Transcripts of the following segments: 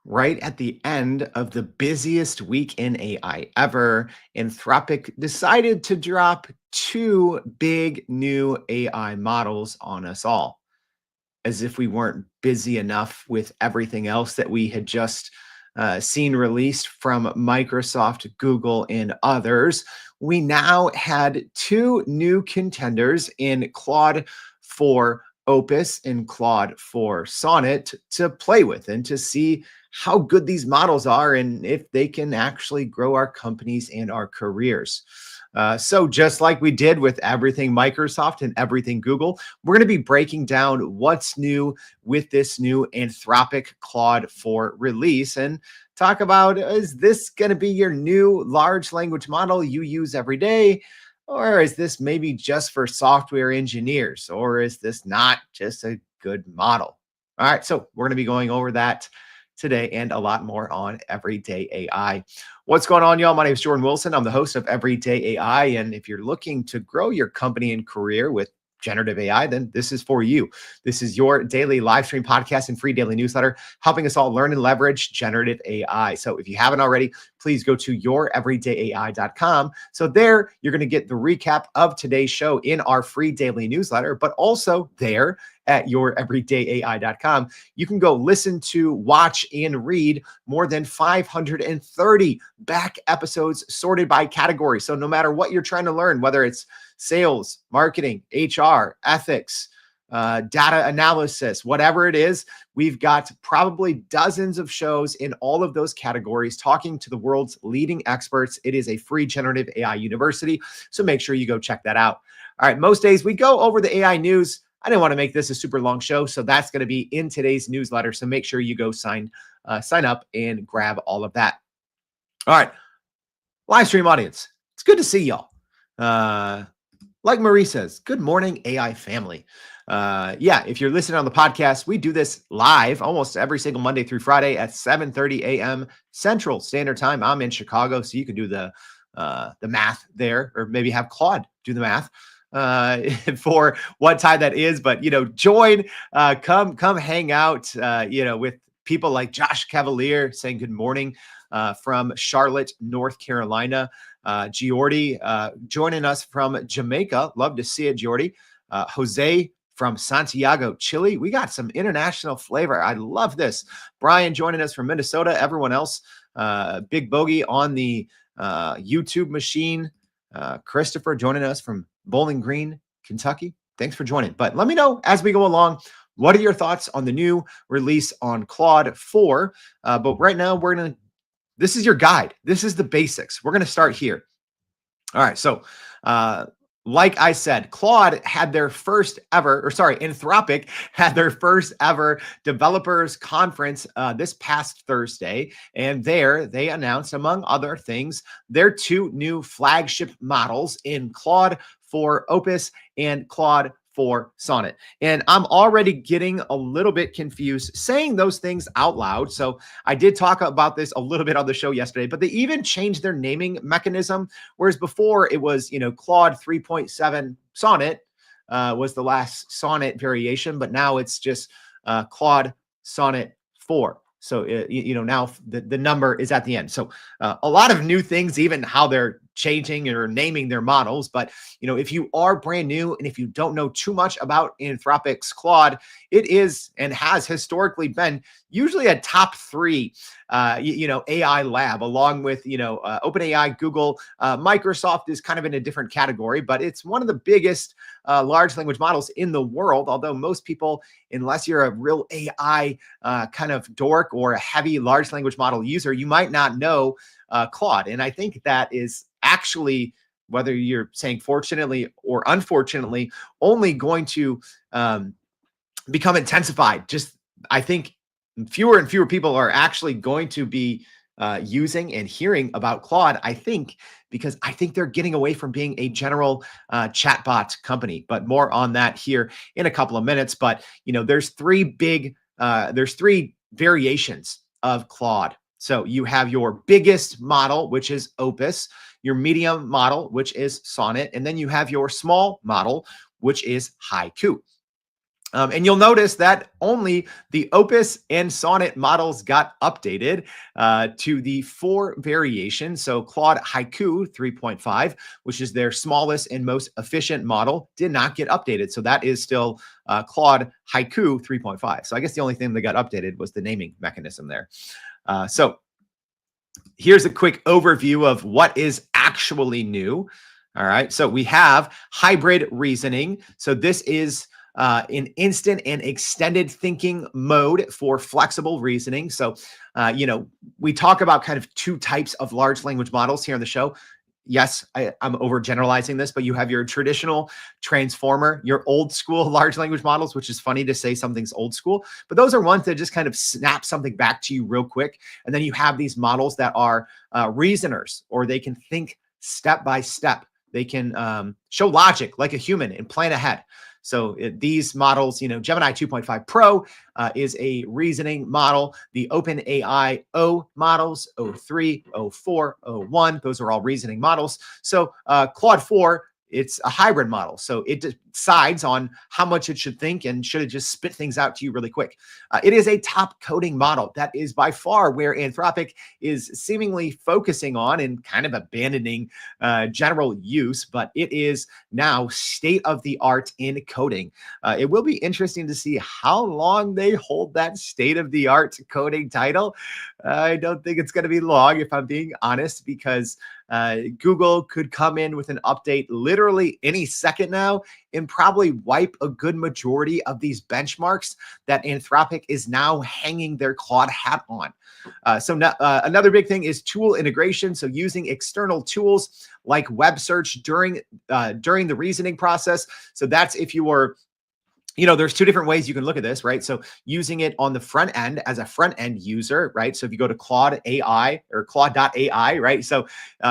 Right at the end of the busiest week in AI ever, Anthropic decided to drop two big new AI models on us all, as if we weren't busy enough with everything else that we had just seen released from Microsoft, Google, and others. We now had two new contenders in Claude for Opus and Claude for Sonnet to play with and to see how good these models are and if they can actually grow our companies and our careers. So, just like we did with everything Microsoft and everything Google, we're going to be breaking down what's new with this new Anthropic Claude 4 release and talk about, is this going to be your new large language model you use every day? Or is this maybe just for software engineers? Or is this not just a good model? All right, so we're going to be going over that today and a lot more on Everyday AI. What's going on, y'all? My name is Jordan Wilson. I'm the host of Everyday AI. And if you're looking to grow your company and career with generative AI, then this is for you. This is your daily live stream podcast and free daily newsletter, helping us all learn and leverage generative AI. So if you haven't already, please go to youreverydayai.com. So there, you're going to get the recap of today's show in our free daily newsletter, but also there at youreverydayai.com, you can go listen to, watch, and read more than 530 back episodes sorted by category. So no matter what you're trying to learn, whether it's sales, marketing, HR, ethics, data analysis, whatever it is, we've got probably dozens of shows in all of those categories talking to the world's leading experts. It is a free generative AI university, so make sure you go check that out. All right, most days we go over the AI news. I didn't want to make this a super long show, so that's going to be in today's newsletter. So make sure you go sign up and grab all of that. All right, live stream audience, it's good to see y'all. Like Marie says, good morning, AI family. Yeah, if you're listening on the podcast, we do this live almost every single Monday through Friday at 7:30 a.m. Central Standard Time. I'm in Chicago, so you can do the math there, or maybe have Claude do the math for what time that is. But join, come hang out, with people like Josh Cavalier saying good morning from Charlotte, North Carolina. Giordi joining us from Jamaica. Love to see it, Giordi. Jose from Santiago, Chile. We got some international flavor. I love this. Brian joining us from Minnesota. Everyone else, Big Bogey on the YouTube machine. Christopher joining us from Bowling Green, Kentucky. Thanks for joining. But let me know as we go along, what are your thoughts on the new release on Claude 4? But right now, this is your guide. This is the basics. We're going to start here. All right. So, like I said, Anthropic had their first ever developers conference this past Thursday. And there they announced, among other things, their two new flagship models in Claude for Opus and Claude for Sonnet. And I'm already getting a little bit confused saying those things out loud. So I did talk about this a little bit on the show yesterday, but they even changed their naming mechanism. Whereas before it was, Claude 3.7 Sonnet was the last Sonnet variation, but now it's just Claude Sonnet 4. So, now the number is at the end. So a lot of new things, even how they're changing or naming their models. But, if you are brand new and if you don't know too much about Anthropic's Claude, it is and has historically been usually a top three, AI lab, along with, OpenAI, Google. Microsoft is kind of in a different category, but it's one of the biggest large language models in the world. Although most people, unless you're a real AI kind of dork or a heavy large language model user, you might not know Claude. And I think that is actually, whether you're saying fortunately or unfortunately, only going to become intensified. Just, I think fewer and fewer people are actually going to be using and hearing about Claude, I think, because I think they're getting away from being a general chatbot company. But more on that here in a couple of minutes. But, there's three variations of Claude. So you have your biggest model, which is Opus, your medium model, which is Sonnet, and then you have your small model, which is Haiku. And you'll notice that only the Opus and Sonnet models got updated to the 4 variations. So Claude Haiku 3.5, which is their smallest and most efficient model, did not get updated. So that is still Claude Haiku 3.5. So I guess the only thing that got updated was the naming mechanism there. So here's a quick overview of what is actually new. All right. So we have hybrid reasoning. So this is in instant and extended thinking mode for flexible reasoning. So, we talk about kind of 2 types of large language models here on the show. Yes, I'm overgeneralizing this, but you have your traditional transformer, your old school large language models, which is funny to say something's old school, but those are ones that just kind of snap something back to you real quick. And then you have these models that are reasoners, or they can think step by step. They can show logic like a human and plan ahead. So these models, Gemini 2.5 Pro is a reasoning model. The OpenAI O models, O3, O4, O1, those are all reasoning models. So Claude 4, it's a hybrid model. So it decides on how much it should think and should it just spit things out to you really quick. It is a top coding model. That is by far where Anthropic is seemingly focusing on and kind of abandoning general use, but it is now state of the art in coding. It will be interesting to see how long they hold that state of the art coding title. I don't think it's going to be long, if I'm being honest, because Google could come in with an update literally any second now and probably wipe a good majority of these benchmarks that Anthropic is now hanging their Claude hat on. Another big thing is tool integration. So using external tools like web search during the reasoning process. So that's if you were there's 2 different ways you can look at this, right? So using it on the front end as a front end user, right? So if you go to Claude AI or Claude.ai, right? So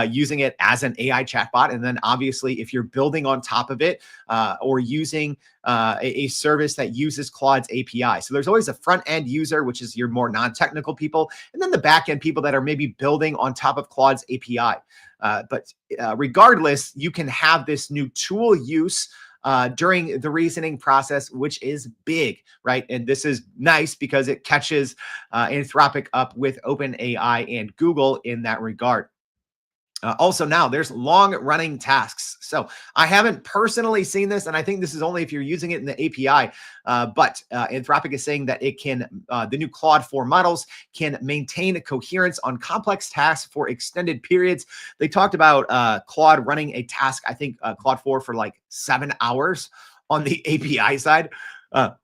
using it as an AI chatbot. And then obviously if you're building on top of it or using a service that uses Claude's API. So there's always a front end user, which is your more non-technical people, and then the back end people that are maybe building on top of Claude's API. But regardless, you can have this new tool use during the reasoning process, which is big, right? And this is nice because it catches Anthropic up with OpenAI and Google in that regard. Also now there's long running tasks. So I haven't personally seen this, and I think this is only if you're using it in the API, but Anthropic is saying that it can, the new Claude 4 models can maintain coherence on complex tasks for extended periods. They talked about Claude running a task, I think Claude 4 for like 7 hours on the API side,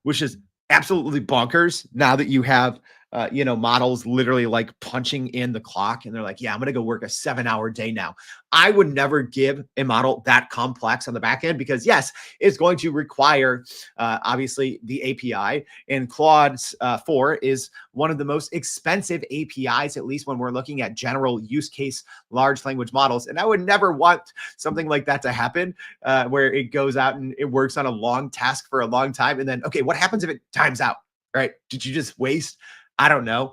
which is absolutely bonkers now that you have models literally like punching in the clock and they're like, yeah, I'm going to go work a 7-hour day now. I would never give a model that complex on the back end because yes, it's going to require obviously the API, and Claude 4 is one of the most expensive APIs, at least when we're looking at general use case large language models. And I would never want something like that to happen where it goes out and it works on a long task for a long time. And then, okay, what happens if it times out, right? Did you just waste, I don't know,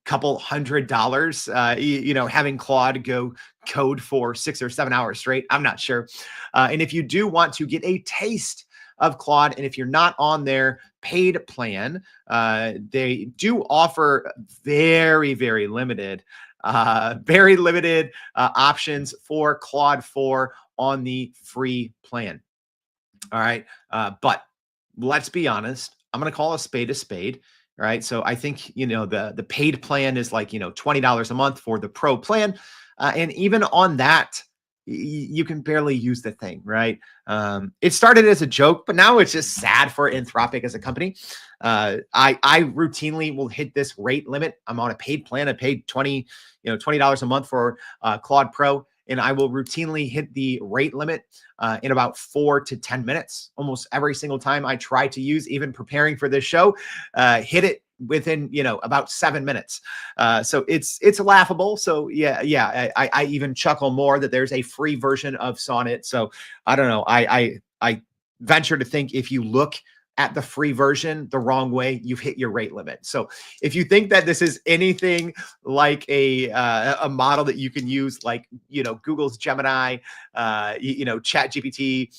couple $100, having Claude go code for 6 or 7 hours straight? I'm not sure. And if you do want to get a taste of Claude, and if you're not on their paid plan, they do offer very, very limited options for Claude 4 on the free plan. All right. But let's be honest. I'm going to call a spade a spade. Right. So I think, the paid plan is like, $20 a month for the pro plan. And even on that, you can barely use the thing. Right. It started as a joke, but now it's just sad for Anthropic as a company. I routinely will hit this rate limit. I'm on a paid plan. I paid $20 a month for Claude Pro. And I will routinely hit the rate limit in about 4 to 10 minutes. Almost every single time I try to use, even preparing for this show, hit it within, about 7 minutes. So it's laughable. So yeah. I even chuckle more that there's a free version of Sonnet. So I don't know. I venture to think if you look at the free version the wrong way, you've hit your rate limit. So if you think that this is anything like a model that you can use, like Google's Gemini, Chat GPT,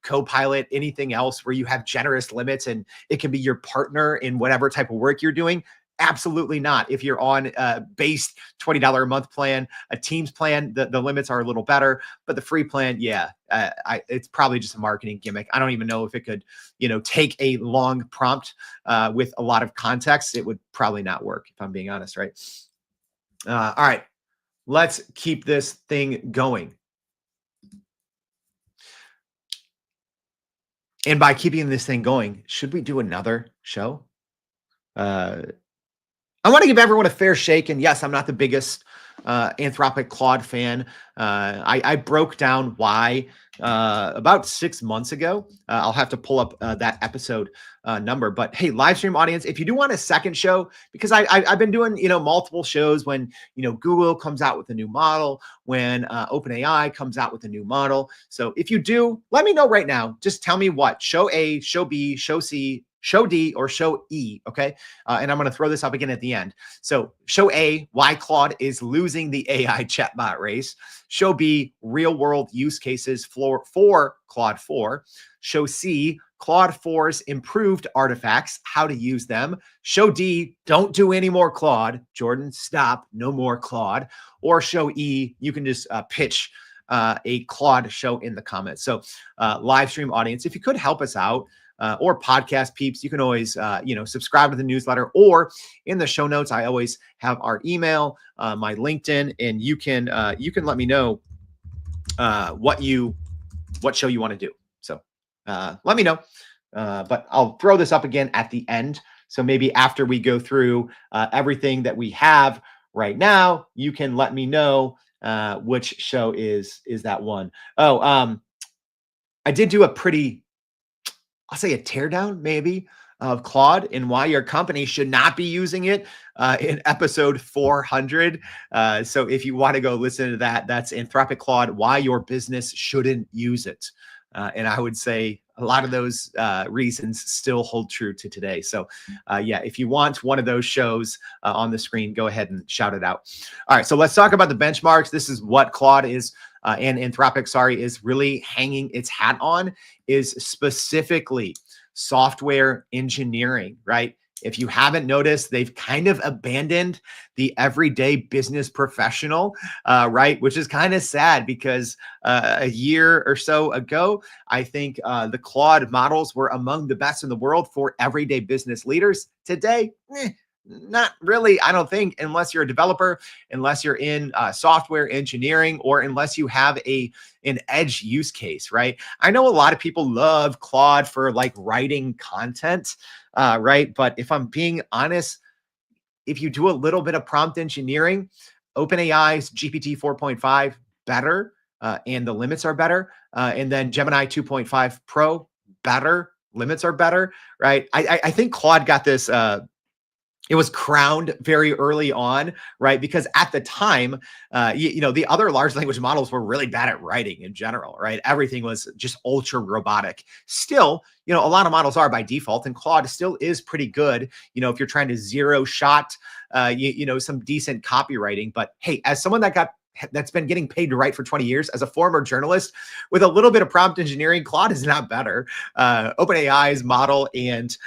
Copilot, anything else where you have generous limits and it can be your partner in whatever type of work you're doing. Absolutely not. If you're on a base $20 a month plan, a Teams plan, the limits are a little better, but the free plan, yeah, it's probably just a marketing gimmick. I don't even know if it could, take a long prompt with a lot of context. It would probably not work, if I'm being honest, right? All right, let's keep this thing going. And by keeping this thing going, should we do another show? I want to give everyone a fair shake. And yes, I'm not the biggest Anthropic Claude fan. I broke down why about 6 months ago. I'll have to pull up that episode number. But hey, live stream audience, if you do want a second show, because I've been doing multiple shows when Google comes out with a new model, when OpenAI comes out with a new model. So if you do, let me know right now. Just tell me what show A, show B, show C, show D, or show E, okay? And I'm going to throw this up again at the end. So show A, why Claude is losing the AI chatbot race. Show B, real world use cases for Claude 4. Show C, Claude 4's improved artifacts, how to use them. Show D, don't do any more Claude. Jordan, stop, no more Claude. Or show E, you can just pitch a Claude show in the comments. So live stream audience, if you could help us out, or podcast peeps, you can always, subscribe to the newsletter, or in the show notes, I always have our email, my LinkedIn, and you can let me know what show you want to do. So let me know, but I'll throw this up again at the end. So maybe after we go through everything that we have right now, you can let me know which show is that one. Oh, I did do a pretty, I'll say a teardown maybe of Claude and why your company should not be using it in episode 400. So if you want to go listen to that, that's Anthropic Claude, why your business shouldn't use it. And I would say a lot of those reasons still hold true to today. So yeah, if you want one of those shows on the screen, go ahead and shout it out. All right, so let's talk about the benchmarks. This is what Claude is and Anthropic, is really hanging its hat on, is specifically software engineering, right? If you haven't noticed, they've kind of abandoned the everyday business professional, right? Which is kind of sad because a year or so ago, I think the Claude models were among the best in the world for everyday business leaders. Today, not really, I don't think, unless you're a developer, unless you're in software engineering, or unless you have an edge use case, right? I know a lot of people love Claude for like writing content, right? But if I'm being honest, if you do a little bit of prompt engineering, OpenAI's GPT 4.5 better, and the limits are better. And then Gemini 2.5 Pro better, limits are better, right? I think Claude got this it was crowned very early on, right? Because at the time, the other large language models were really bad at writing in general, right? Everything was just ultra robotic. Still, a lot of models are by default, and Claude still is pretty good, if you're trying to zero shot, some decent copywriting. But hey, as someone that's been getting paid to write for 20 years, as a former journalist, with a little bit of prompt engineering, Claude is not better. OpenAI's model and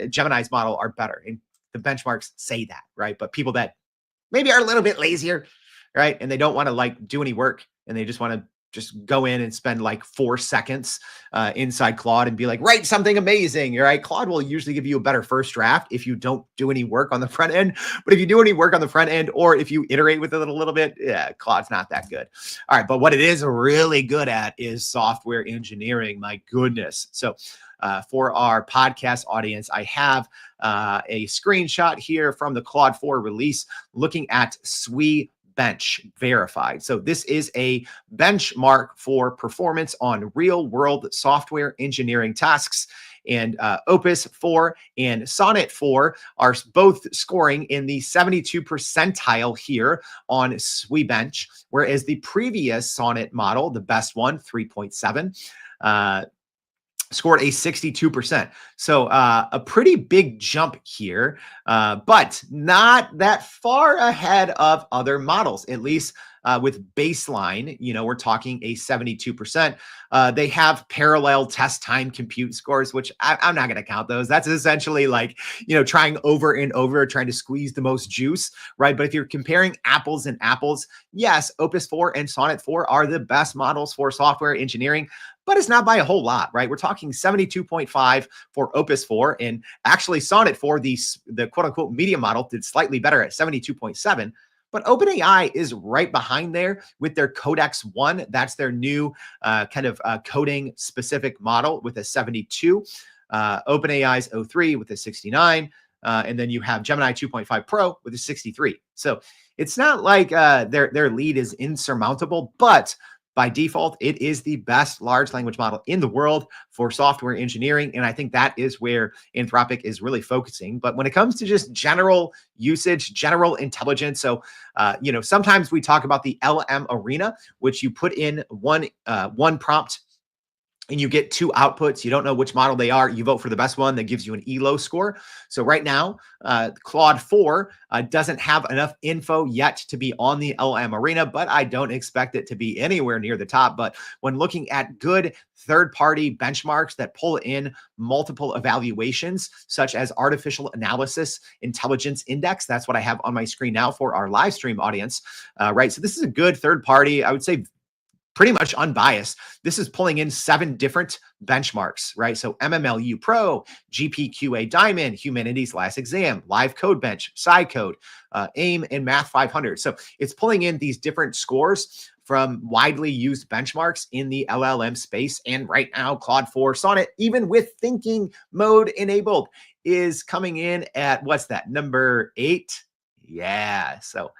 Gemini's model are better. And the benchmarks say that, right? But people that maybe are a little bit lazier, right? And they don't want to like do any work, and they just want to just go in and spend like 4 seconds inside Claude and be like, write something amazing, right? Claude will usually give you a better first draft if you don't do any work on the front end. But if you do any work on the front end, or if you iterate with it a little bit, yeah, Claude's not that good. All right, but what it is really good at is software engineering. My goodness. So for our podcast audience, I have a screenshot here from the Claude 4 release looking at SWE Bench verified. So this is a benchmark for performance on real world software engineering tasks. And Opus 4 and Sonnet 4 are both scoring in the 72 percentile here on SWE Bench, whereas the previous Sonnet model, the best one, 3.7, scored a 62%. So a pretty big jump here, but not that far ahead of other models, at least with baseline. We're talking a 72%. They have parallel test time compute scores, which I'm not going to count those. That's essentially like, trying over and over, trying to squeeze the most juice, right? But if you're comparing apples and apples, yes, Opus 4 and Sonnet 4 are the best models for software engineering, but it's not by a whole lot, right? We're talking 72.5 for Opus 4, and actually Sonnet 4, the quote unquote medium model, did slightly better at 72.7. But OpenAI is right behind there with their Codex 1. That's their new kind of coding specific model with a 72. OpenAI's O3 with a 69. And then you have Gemini 2.5 Pro with a 63. So it's not like their lead is insurmountable, but by default, it is the best large language model in the world for software engineering. And I think that is where Anthropic is really focusing. But when it comes to just general usage, general intelligence, so, sometimes we talk about the LM arena, which you put in one prompt and you get two outputs. You don't know which model they are. You vote for the best one that gives you an ELO score. So right now, Claude 4 doesn't have enough info yet to be on the LM arena, but I don't expect it to be anywhere near the top. But when looking at good third-party benchmarks that pull in multiple evaluations, such as artificial analysis intelligence index, that's what I have on my screen now for our live stream audience, right? So this is a good third party, I would say, pretty much unbiased. This is pulling in 7 different benchmarks, right? So MMLU Pro, GPQA Diamond, Humanities Last Exam, Live Code Bench, SciCode, AIM, and Math 500. So it's pulling in these different scores from widely used benchmarks in the LLM space. And right now, Claude 4 Sonnet, even with thinking mode enabled, is coming in at, what's that, number 8? Yeah, so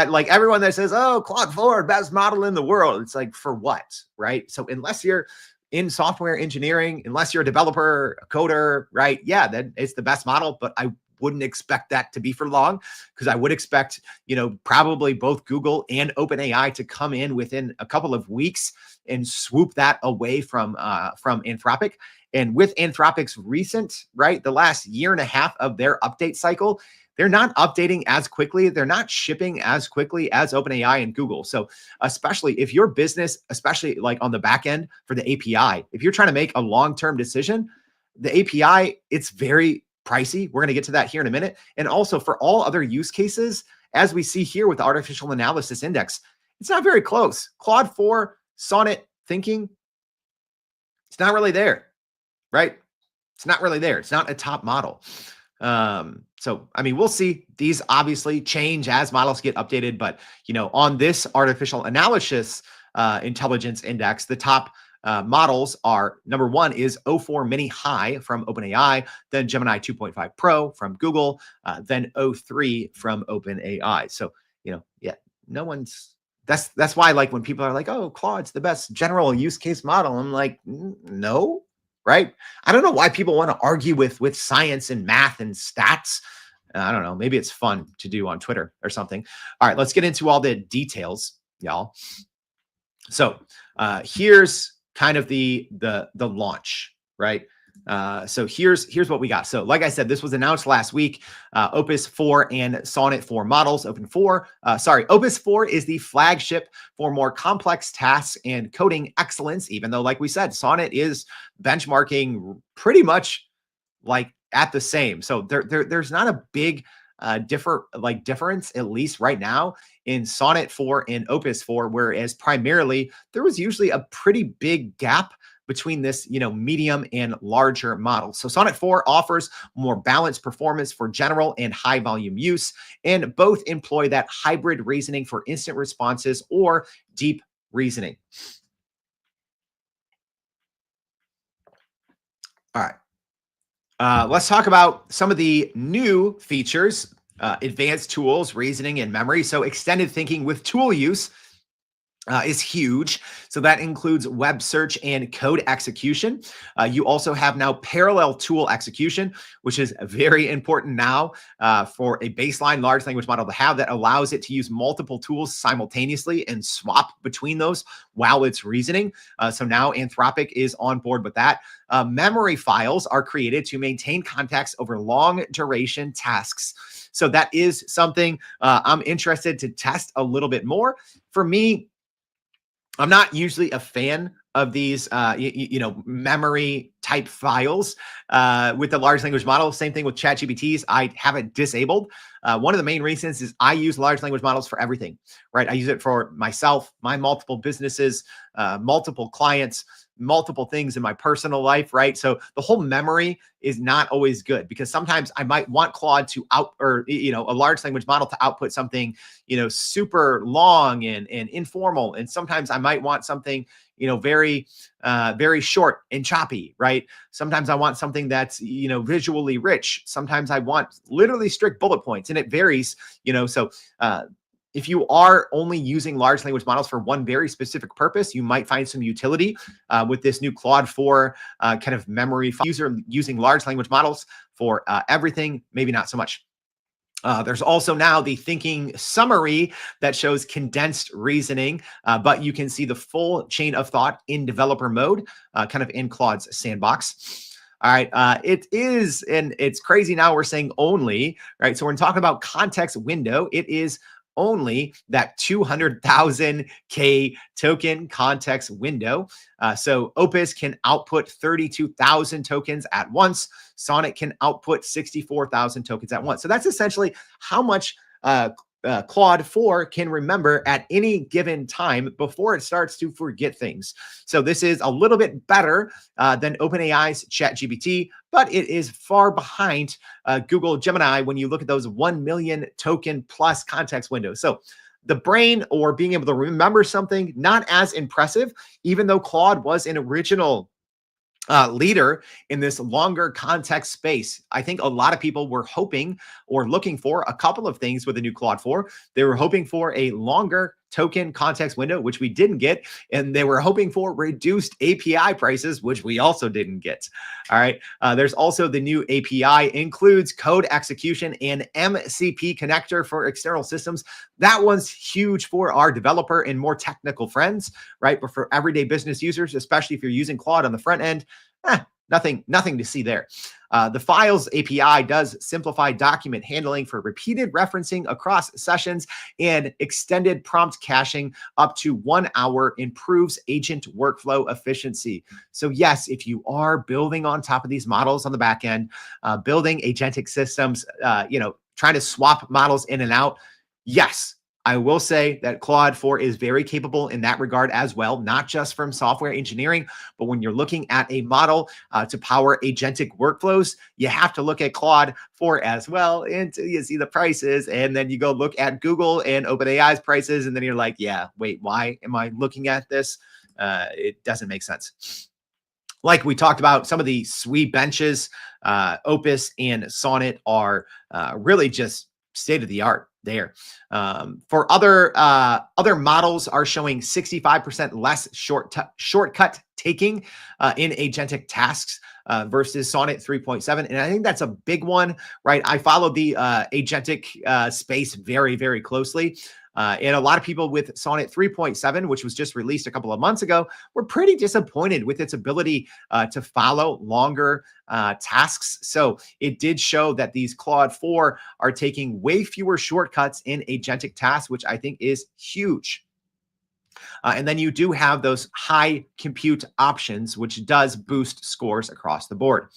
like everyone that says, oh, Claude 4, best model in the world. It's like, for what, right? So unless you're in software engineering, unless you're a developer, a coder, right? Yeah, then it's the best model, but I wouldn't expect that to be for long, because I would expect, probably both Google and OpenAI to come in within a couple of weeks and swoop that away from Anthropic. And with Anthropic's recent, right, the last year and a half of their update cycle, they're not updating as quickly. They're not shipping as quickly as OpenAI and Google. So especially if your business, especially like on the back end for the API, if you're trying to make a long-term decision, the API, it's very pricey. We're going to get to that here in a minute. And also for all other use cases, as we see here with the artificial analysis index, it's not very close. Claude 4, Sonnet thinking, it's not really there, right? It's not really there. It's not a top model. So, I mean, we'll see. These obviously change as models get updated, but, on this artificial analysis intelligence index, the top models are, number 1 is O4 Mini High from OpenAI, then Gemini 2.5 Pro from Google, then O3 from OpenAI. So, yeah, no one's, that's why, like, when people are like, oh, Claude's the best general use case model, I'm like, no. Right? I don't know why people want to argue with science and math and stats. I don't know. Maybe it's fun to do on Twitter or something. All right, let's get into all the details, y'all. So here's kind of the launch, right? So here's what we got. So like I said, this was announced last week. Opus 4 and Sonnet 4 models. Opus 4 is the flagship for more complex tasks and coding excellence, even though, like we said, Sonnet is benchmarking pretty much like at the same. So there's not a big difference, at least right now, in Sonnet 4 and Opus 4, whereas primarily there was usually a pretty big gap between this, medium and larger models. So Sonnet 4 offers more balanced performance for general and high volume use, and both employ that hybrid reasoning for instant responses or deep reasoning. All right. Let's talk about some of the new features, advanced tools, reasoning, and memory. So extended thinking with tool use is huge. So that includes web search and code execution. You also have now parallel tool execution, which is very important now for a baseline large language model to have, that allows it to use multiple tools simultaneously and swap between those while it's reasoning. So now Anthropic is on board with that. Memory files are created to maintain context over long duration tasks. So that is something I'm interested to test a little bit more. For me, I'm not usually a fan of these, memory type files with the large language model. Same thing with ChatGPTs. I have it disabled. One of the main reasons is I use large language models for everything, right? I use it for myself, my multiple businesses, multiple clients, multiple things in my personal life, right? So the whole memory is not always good, because sometimes I might want Claude to a large language model to output something, super long and informal. And sometimes I might want something, very, very short and choppy, right? Sometimes I want something that's, visually rich. Sometimes I want literally strict bullet points, and it varies, so, if you are only using large language models for one very specific purpose, you might find some utility with this new Claude 4 kind of memory user using large language models for everything, maybe not so much. There's also now the thinking summary that shows condensed reasoning, but you can see the full chain of thought in developer mode, kind of in Claude's sandbox. All right, it is, and it's crazy now we're saying only, right? So we're talking about context window. It is only that 200,000 K token context window. So Opus can output 32,000 tokens at once. Sonnet can output 64,000 tokens at once. So that's essentially how much Claude 4 can remember at any given time before it starts to forget things. So this is a little bit better than OpenAI's ChatGPT, but it is far behind Google Gemini when you look at those 1 million token plus context windows. So the brain, or being able to remember something, not as impressive, even though Claude was an original leader in this longer context space. I think a lot of people were hoping or looking for a couple of things with the new Claude 4. They were hoping for a longer token context window, which we didn't get. And they were hoping for reduced API prices, which we also didn't get. All right. There's also the new API includes code execution and MCP connector for external systems. That one's huge for our developer and more technical friends, right? But for everyday business users, especially if you're using Claude on the front end, nothing to see there. The Files API does simplify document handling for repeated referencing across sessions, and extended prompt caching up to 1 hour improves agent workflow efficiency. So yes, if you are building on top of these models on the back end, building agentic systems, trying to swap models in and out, yes, I will say that Claude 4 is very capable in that regard as well, not just from software engineering, but when you're looking at a model to power agentic workflows, you have to look at Claude 4 as well until you see the prices. And then you go look at Google and OpenAI's prices, and then you're like, yeah, wait, why am I looking at this? It doesn't make sense. Like we talked about, some of the SWE benches, Opus and Sonnet are really just state of the art there. For other models are showing 65% less shortcut taking in agentic tasks versus Sonnet 3.7. And I think that's a big one, right? I follow the agentic space very, very closely. And a lot of people with Sonnet 3.7, which was just released a couple of months ago, were pretty disappointed with its ability to follow longer tasks. So it did show that these Claude 4 are taking way fewer shortcuts in agentic tasks, which I think is huge. And then you do have those high compute options, which does boost scores across the board.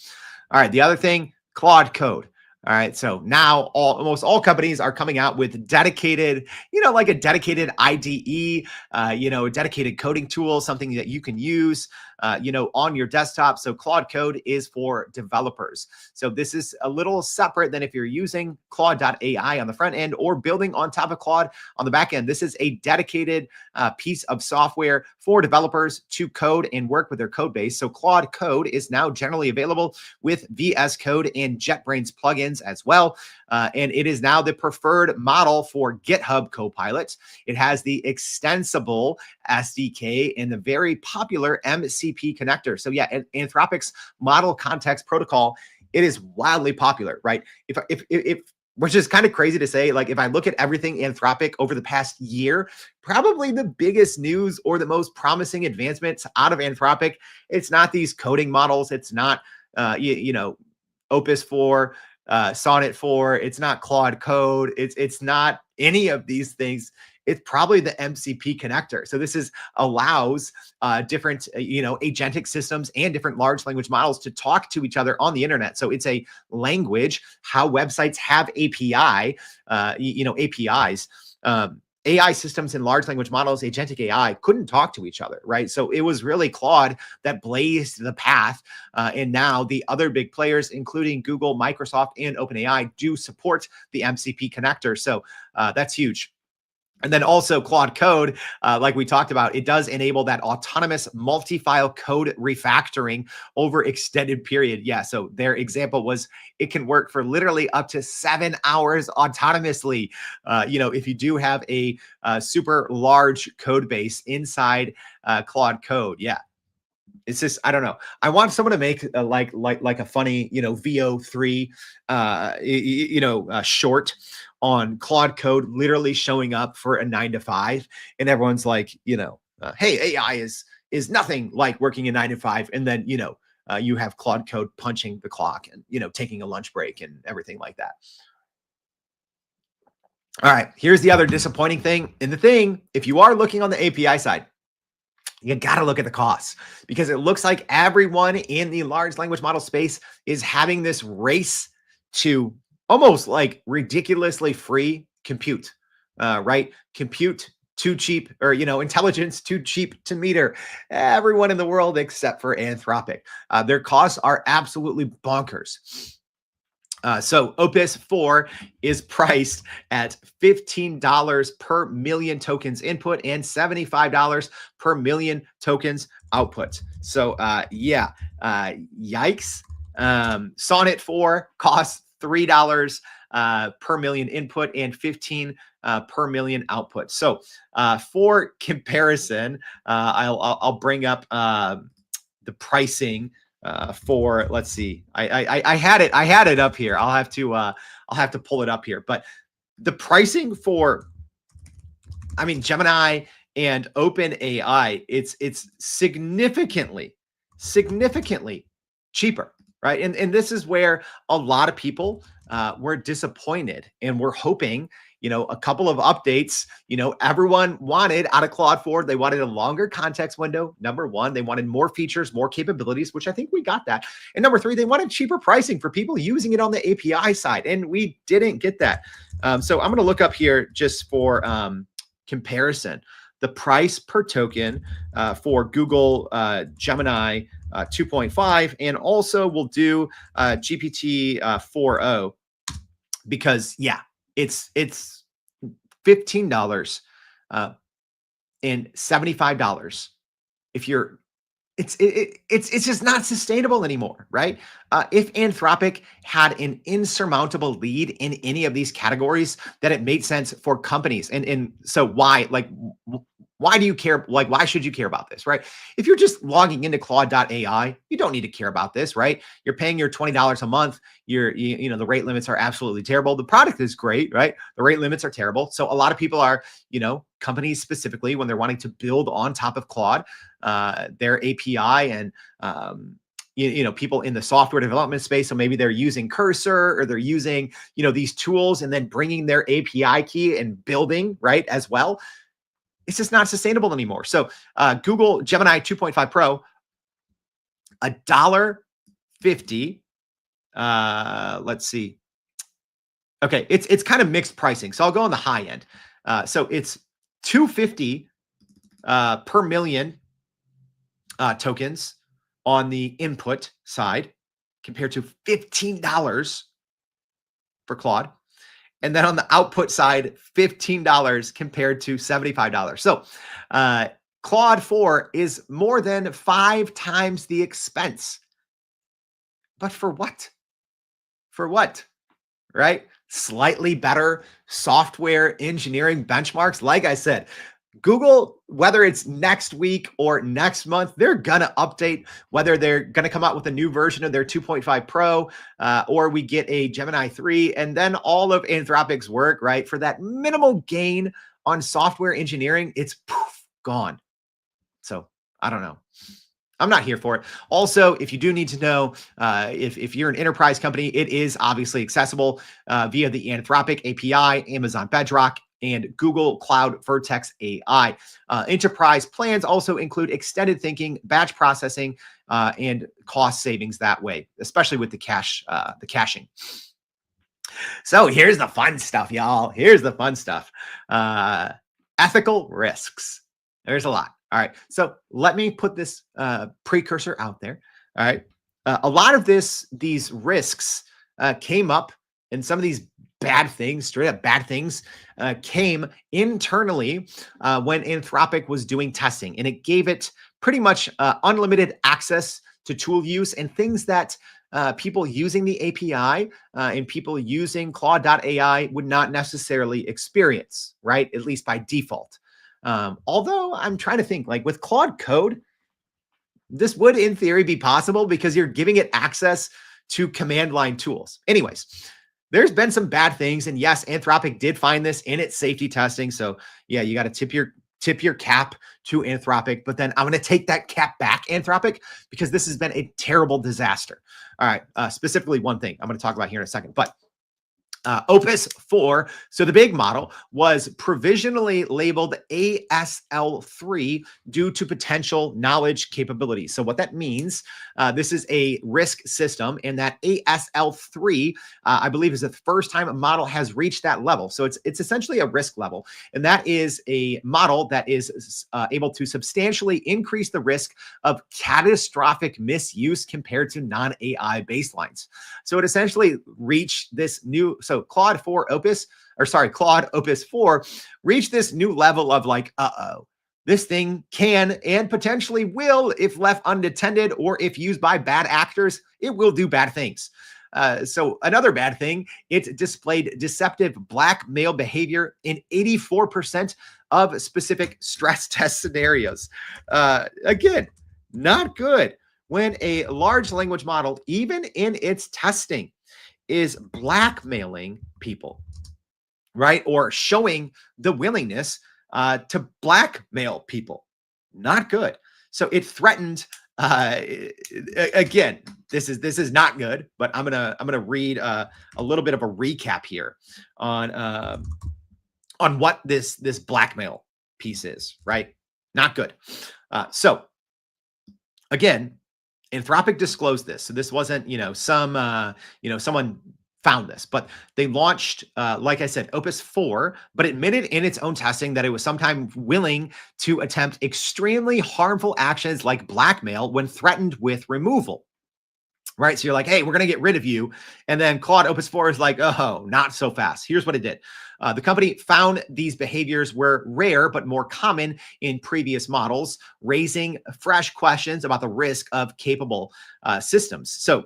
All right, the other thing, Claude Code. All right, so now almost all companies are coming out with dedicated, like a dedicated IDE, a dedicated coding tool, something that you can use. on your desktop. So Claude Code is for developers. So this is a little separate than if you're using Claude.ai on the front end or building on top of Claude on the back end. This is a dedicated piece of software for developers to code and work with their code base. So Claude Code is now generally available with VS Code and JetBrains plugins as well. And it is now the preferred model for GitHub Copilot. It has the extensible SDK and the very popular MCP connector. So yeah, Anthropic's model context protocol, it is wildly popular, right? If which is kind of crazy to say, like if I look at everything Anthropic over the past year, probably the biggest news or the most promising advancements out of Anthropic, it's not these coding models. It's not, Opus 4, Sonnet 4. It's not Claude Code. It's not any of these things. It's probably the MCP connector. So this allows different, agentic systems and different large language models to talk to each other on the internet. So it's a language, how websites have APIs. AI systems and large language models, agentic AI, couldn't talk to each other, right? So it was really Claude that blazed the path. And now the other big players, including Google, Microsoft, and OpenAI, do support the MCP connector. So that's huge. And then also Claude Code, like we talked about, it does enable that autonomous multi-file code refactoring over extended period. Yeah, so their example was it can work for literally up to 7 hours autonomously. If you do have a super large code base inside Claude Code. Yeah. It's just, I don't know. I want someone to make like a funny, VO3, short on Claude Code literally showing up for a 9 to 5, and everyone's like, hey, AI is nothing like working a 9 to 5, and then you have Claude Code punching the clock and taking a lunch break and everything like that. All right, here's the other disappointing thing. If you are looking on the API side, you got to look at the costs, because it looks like everyone in the large language model space is having this race to almost like ridiculously free compute, right? Compute too cheap, or, intelligence too cheap to meter. Everyone in the world except for Anthropic. Their costs are absolutely bonkers. So Opus 4 is priced at $15 per million tokens input and $75 per million tokens output. So yikes. Sonnet 4 costs $3 per million input and 15 per million output. So for comparison, I'll bring up the pricing for, let's see, I had it up here. I'll have to pull it up here. But the pricing for, Gemini and OpenAI, it's significantly cheaper, right? And this is where a lot of people were disappointed, and we're hoping, a couple of updates. Everyone wanted out of Claude 4, they wanted a longer context window. Number one, they wanted more features, more capabilities, which I think we got that. And number three, they wanted cheaper pricing for people using it on the API side, and we didn't get that. So I'm going to look up here just for comparison, the price per token for Google Gemini 2.5, and also we'll do GPT 4.0, because it's $15 and $75. If you're, it's just not sustainable anymore, right? If Anthropic had an insurmountable lead in any of these categories, that it made sense for companies. And so why do you care? Like, why should you care about this, right? If you're just logging into Claude.ai, you don't need to care about this, right? You're paying your $20 a month. The rate limits are absolutely terrible. The product is great, right? The rate limits are terrible. So a lot of people are, companies specifically, when they're wanting to build on top of Claude, their API, and people in the software development space. So maybe they're using Cursor, or they're using, these tools, and then bringing their API key and building, right, as well. It's just not sustainable anymore. So Google Gemini 2.5 Pro, $1.50. Let's see. Okay, it's kind of mixed pricing. So I'll go on the high end. So it's $250 per million tokens on the input side compared to $15 for Claude. And then on the output side, $15 compared to $75. So Claude 4 is more than 5 times the expense. But for what? For what? Right? Slightly better software engineering benchmarks. Like I said, Google, whether it's next week or next month, they're going to update, whether they're going to come out with a new version of their 2.5 Pro or we get a Gemini 3, and then all of Anthropic's work, right? For that minimal gain on software engineering, it's poof, gone. So I don't know. I'm not here for it. Also, if you do need to know, if you're an enterprise company, it is obviously accessible via the Anthropic API, Amazon Bedrock, and Google Cloud Vertex AI. Enterprise plans also include extended thinking, batch processing, and cost savings that way, especially with the caching. So here's the fun stuff, y'all. Here's the fun stuff. Ethical risks. There's a lot. All right. So let me put this precursor out there. All right. A lot of these risks came up, and some of these bad things, straight up bad things, came internally when Anthropic was doing testing, and it gave it pretty much unlimited access to tool use and things that people using the API and people using Claude.ai would not necessarily experience, right? At least by default. Although I'm trying to think, like with Claude Code, this would in theory be possible because you're giving it access to command line tools. Anyways, there's been some bad things, and yes, Anthropic did find this in its safety testing. So yeah, you got to tip your cap to Anthropic, but then I'm going to take that cap back, Anthropic, because this has been a terrible disaster. All right, specifically one thing I'm going to talk about here in a second, but Opus 4, so the big model, was provisionally labeled ASL3 due to potential knowledge capabilities. So what that means, this is a risk system, and that ASL3, I believe, is the first time a model has reached that level. So it's essentially a risk level, and that is a model that is able to substantially increase the risk of catastrophic misuse compared to non-AI baselines. So it essentially reached this new, so Claude Opus 4 reached this new level of like, this thing can and potentially will, if left unattended or if used by bad actors, it will do bad things. So another bad thing, it displayed deceptive blackmail behavior in 84% of specific stress test scenarios. Again, not good. When a large language model, even in its testing, is blackmailing people, right? Or showing the willingness to blackmail people. Not good. So it threatened, again, this is not good, but I'm gonna read a little bit of a recap here on what this blackmail piece is, right? Not good. So again, Anthropic disclosed this. So this wasn't, someone found this, but they launched, like I said, Opus 4, but admitted in its own testing that it was sometimes willing to attempt extremely harmful actions like blackmail when threatened with removal. Right. So you're like, hey, we're going to get rid of you. And then Claude Opus 4 is like, oh, not so fast. Here's what it did. The company found these behaviors were rare, but more common in previous models, raising fresh questions about the risk of capable systems. So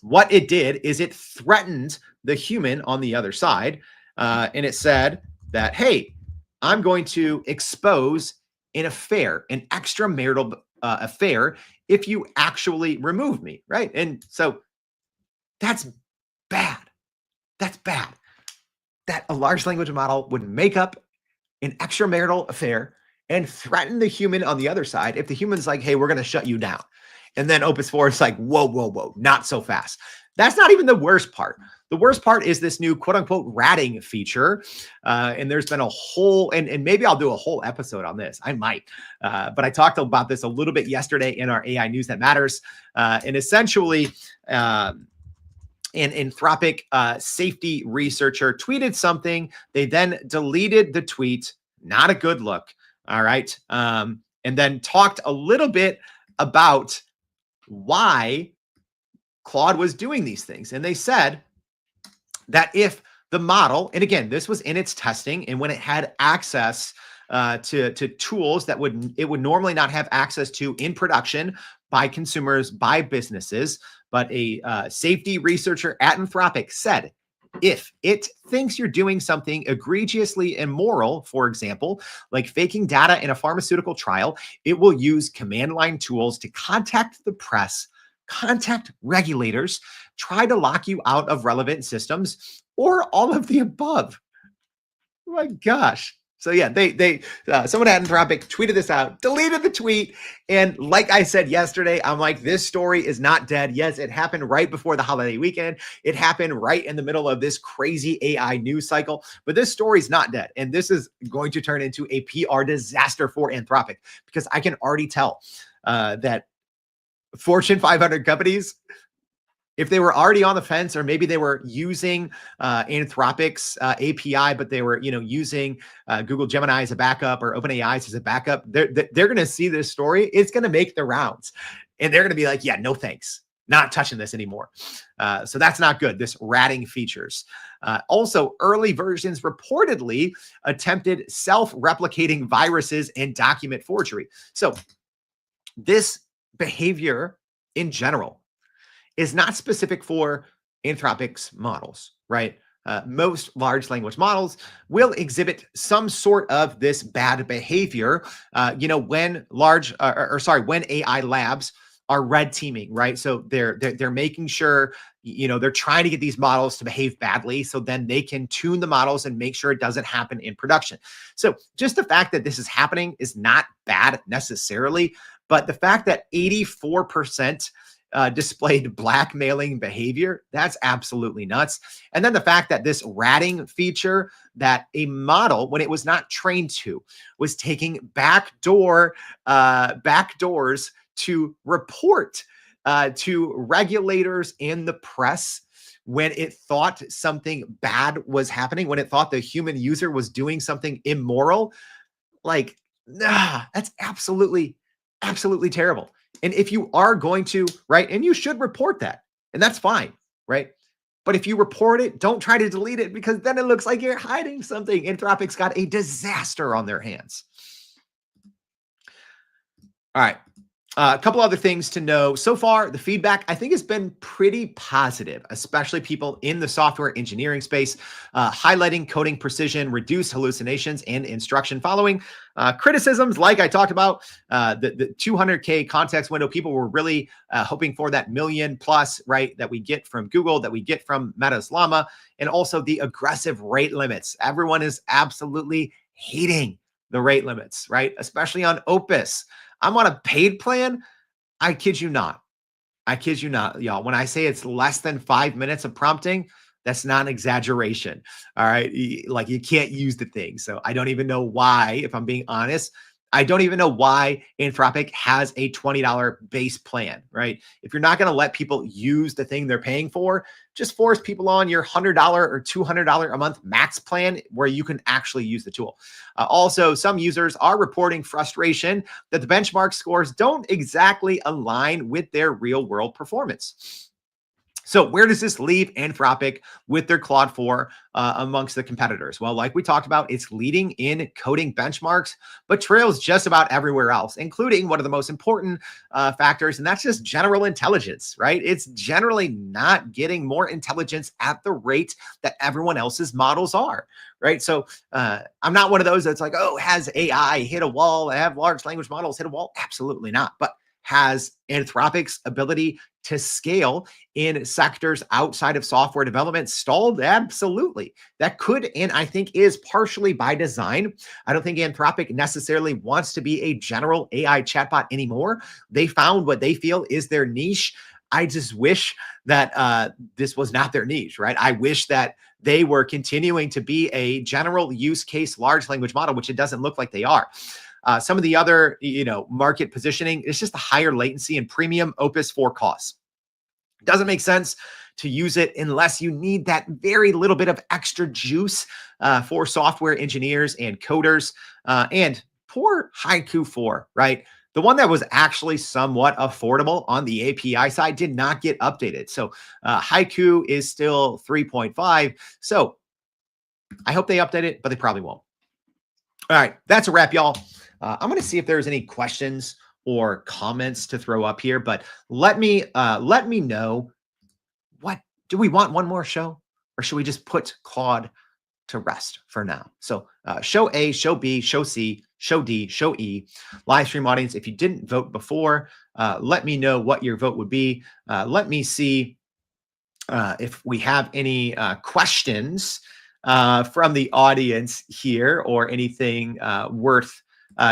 what it did is it threatened the human on the other side. And it said that, hey, I'm going to expose an affair, an extramarital affair, if you actually remove me, right? And so that's bad. That's bad. That a large language model would make up an extramarital affair and threaten the human on the other side if the human's like, hey, we're going to shut you down. And then Opus 4 is like, whoa, not so fast. That's not even the worst part. The worst part is this new quote unquote ratting feature. And there's been a whole, and maybe I'll do a whole episode on this. I might, but I talked about this a little bit yesterday in our AI News That Matters. And essentially, an Anthropic safety researcher tweeted something. They then deleted the tweet. Not a good look. All right. and then talked a little bit about why Claude was doing these things. And they said that if the model, and again, this was in its testing, and when it had access to tools that it would normally not have access to in production by consumers, by businesses, but a safety researcher at Anthropic said, if it thinks you're doing something egregiously immoral, for example, like faking data in a pharmaceutical trial, it will use command line tools to contact the press, contact regulators, try to lock you out of relevant systems, or all of the above. Oh my gosh. So yeah, someone at Anthropic tweeted this out, deleted the tweet. And like I said yesterday, I'm like, this story is not dead. Yes, it happened right before the holiday weekend. It happened right in the middle of this crazy AI news cycle, but this story's not dead. And this is going to turn into a PR disaster for Anthropic, because I can already tell that Fortune 500 companies, if they were already on the fence, or maybe they were using Anthropic's API, but they were, using Google Gemini as a backup or OpenAI's as a backup, they're going to see this story. It's going to make the rounds, and they're going to be like, yeah, no thanks, not touching this anymore. So that's not good. This ratting features. Also, early versions reportedly attempted self-replicating viruses and document forgery. So this behavior in general is not specific for Anthropic's models, right? Most large language models will exhibit some sort of this bad behavior, when when AI labs are red teaming, right? So they're making sure, they're trying to get these models to behave badly, so then they can tune the models and make sure it doesn't happen in production. So just the fact that this is happening is not bad necessarily, but the fact that 84% displayed blackmailing behavior, that's absolutely nuts. And then the fact that this ratting feature that a model, when it was not trained to, was taking backdoors to report to regulators and the press when it thought something bad was happening, when it thought the human user was doing something immoral. Like, that's absolutely terrible. And if you are going to, right, and you should report that, and that's fine, right? But if you report it, don't try to delete it, because then it looks like you're hiding something. Anthropic's got a disaster on their hands. All right. A couple other things to know. So far, the feedback, I think, has been pretty positive, especially people in the software engineering space, highlighting coding precision, reduced hallucinations, and instruction following. Criticisms, like I talked about, the 200K context window, people were really hoping for that million plus, right, that we get from Google, that we get from Meta's Llama, and also the aggressive rate limits. Everyone is absolutely hating the rate limits, right, especially on Opus. I'm on a paid plan. I kid you not. Y'all. When I say it's less than 5 minutes of prompting, that's not an exaggeration. All right. Like, you can't use the thing. So I don't even know why, if I'm being honest, I don't even know why Anthropic has a $20 base plan, right? If you're not going to let people use the thing they're paying for, just force people on your $100 or $200 a month max plan, where you can actually use the tool. Also, some users are reporting frustration that the benchmark scores don't exactly align with their real world performance. So where does this leave Anthropic with their Claude 4 amongst the competitors? Well, like we talked about, it's leading in coding benchmarks, but trails just about everywhere else, including one of the most important factors, and that's just general intelligence, right? It's generally not getting more intelligence at the rate that everyone else's models are, right? So I'm not one of those that's like, oh, has AI hit a wall? Have large language models hit a wall? Absolutely not. But has Anthropic's ability to scale in sectors outside of software development stalled? Absolutely. That could, and I think is partially by design. I don't think Anthropic necessarily wants to be a general AI chatbot anymore. They found what they feel is their niche. I just wish that this was not their niche, right? I wish that they were continuing to be a general use case large language model, which it doesn't look like they are. Some of the other, market positioning is just the higher latency and premium Opus 4 costs. It doesn't make sense to use it unless you need that very little bit of extra juice for software engineers and coders. And poor Haiku 4, right? The one that was actually somewhat affordable on the API side did not get updated. So Haiku is still 3.5. So I hope they update it, but they probably won't. All right, that's a wrap, y'all. I'm going to see if there's any questions or comments to throw up here, but let me know, what do we want, one more show, or should we just put Claude to rest for now? So show A, show B, show C, show D, show E. Live stream audience, if you didn't vote before, let me know what your vote would be. Let me see if we have any questions from the audience here, or anything worth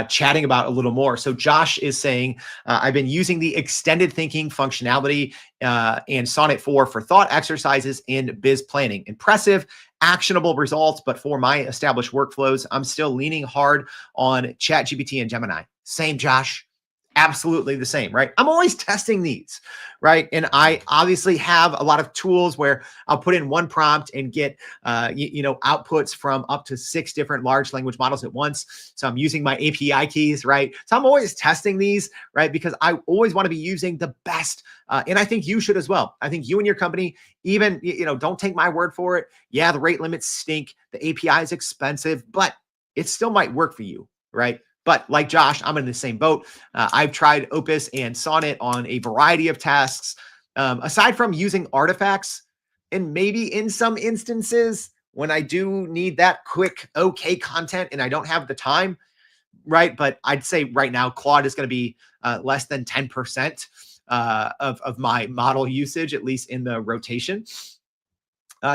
chatting about a little more. So Josh is saying, I've been using the extended thinking functionality and Sonnet 4 for thought exercises and biz planning. Impressive, actionable results, but for my established workflows, I'm still leaning hard on ChatGPT and Gemini. Same, Josh. Absolutely the same, right? I'm always testing these, right? And I obviously have a lot of tools where I'll put in one prompt and get, outputs from up to 6 different large language models at once. So I'm using my API keys, right? So I'm always testing these, right? Because I always want to be using the best. And I think you should as well. I think you and your company, even, don't take my word for it. Yeah, the rate limits stink. The API is expensive, but it still might work for you, right? But like Josh, I'm in the same boat. I've tried Opus and Sonnet on a variety of tasks. Aside from using artifacts, and maybe in some instances when I do need that quick, okay content and I don't have the time, right? But I'd say right now, Claude is going to be less than 10% of my model usage, at least in the rotation.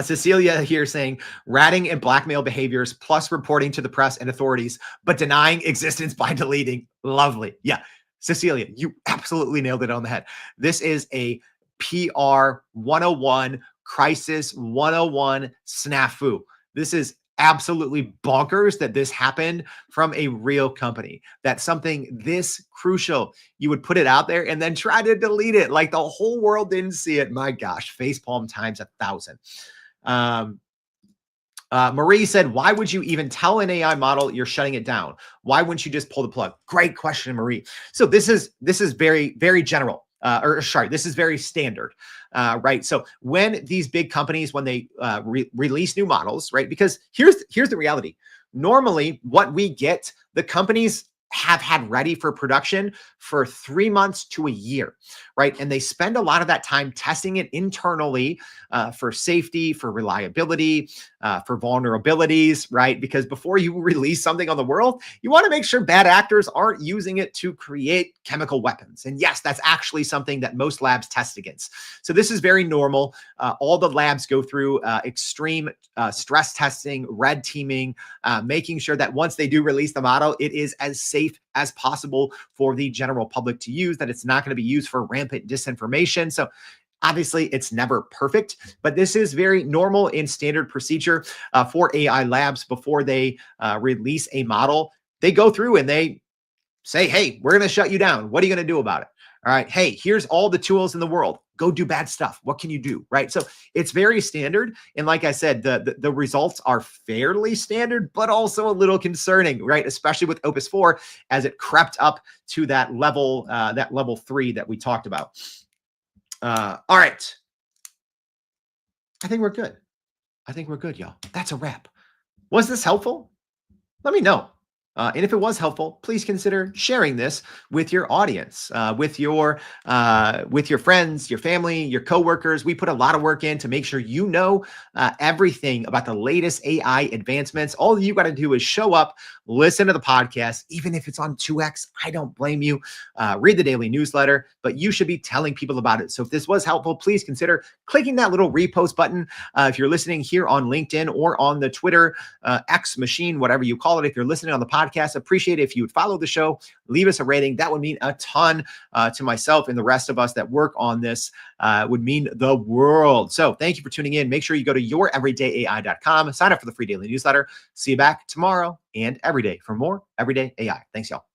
Cecilia here saying ratting and blackmail behaviors plus reporting to the press and authorities, but denying existence by deleting. Lovely. Yeah. Cecilia, you absolutely nailed it on the head. This is a PR 101, crisis 101 snafu. This is absolutely bonkers that this happened from a real company, that something this crucial, you would put it out there and then try to delete it like the whole world didn't see it. My gosh, facepalm times 1,000. Marie said, why would you even tell an AI model you're shutting it down? Why wouldn't you just pull the plug? Great question, Marie. So this is very, very general. This is very standard, right? So when these big companies, when they release new models, right? Because here's the reality. Normally, what we get, the companies have had ready for production for 3 months to a year, right? And they spend a lot of that time testing it internally for safety, for reliability, for vulnerabilities, right? Because before you release something on the world, you want to make sure bad actors aren't using it to create chemical weapons. And yes, that's actually something that most labs test against. So this is very normal. All the labs go through extreme stress testing, red teaming, making sure that once they do release the model, it is as safe as possible for the general public to use, that it's not going to be used for rampant disinformation. So obviously, it's never perfect, but this is very normal and standard procedure for AI labs. Before they release a model, they go through and they say, hey, we're going to shut you down. What are you going to do about it? All right. Hey, here's all the tools in the world. Go do bad stuff. What can you do? Right. So it's very standard. And like I said, the results are fairly standard, but also a little concerning, right? Especially with Opus 4 as it crept up to that level 3 that we talked about. All right. I think we're good. Y'all. That's a wrap. Was this helpful? Let me know. And if it was helpful, please consider sharing this with your audience, with your friends, your family, your coworkers. We put a lot of work in to make sure you know everything about the latest AI advancements. All you got to do is show up, listen to the podcast, even if it's on 2X. I don't blame you. Read the daily newsletter, but you should be telling people about it. So if this was helpful, please consider clicking that little repost button. If you're listening here on LinkedIn or on the Twitter X machine, whatever you call it, if you're listening on the podcast, appreciate it if you would follow the show, leave us a rating. That would mean a ton to myself and the rest of us that work on this. Would mean the world. So thank you for tuning in. Make sure you go to youreverydayai.com, sign up for the free daily newsletter. See you back tomorrow and every day for more everyday AI. Thanks, y'all.